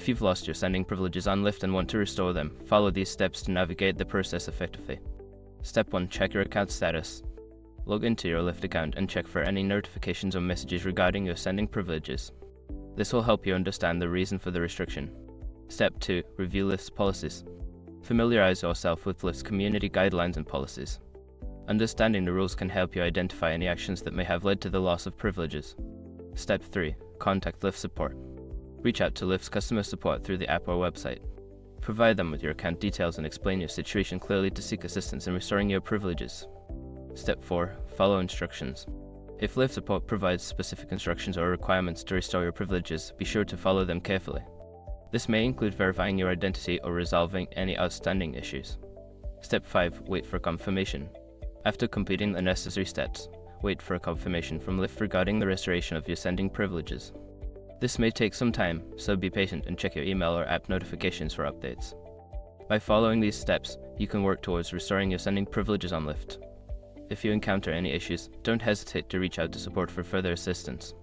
If you've lost your sending privileges on Lyft and want to restore them, follow these steps to navigate the process effectively. Step 1. Check your account status. Log into your Lyft account and check for any notifications or messages regarding your sending privileges. This will help you understand the reason for the restriction. Step 2. Review Lyft's policies. Familiarize yourself with Lyft's community guidelines and policies. Understanding the rules can help you identify any actions that may have led to the loss of privileges. Step 3. Contact Lyft support. Reach out to Lyft's customer support through the app or website. Provide them with your account details and explain your situation clearly to seek assistance in restoring your privileges. Step 4. Follow instructions. If Lyft support provides specific instructions or requirements to restore your privileges, be sure to follow them carefully. This may include verifying your identity or resolving any outstanding issues. Step 5. Wait for confirmation. After completing the necessary steps, wait for a confirmation from Lyft regarding the restoration of your sending privileges. This may take some time, so be patient and check your email or app notifications for updates. By following these steps, you can work towards restoring your sending privileges on Lyft. If you encounter any issues, don't hesitate to reach out to support for further assistance.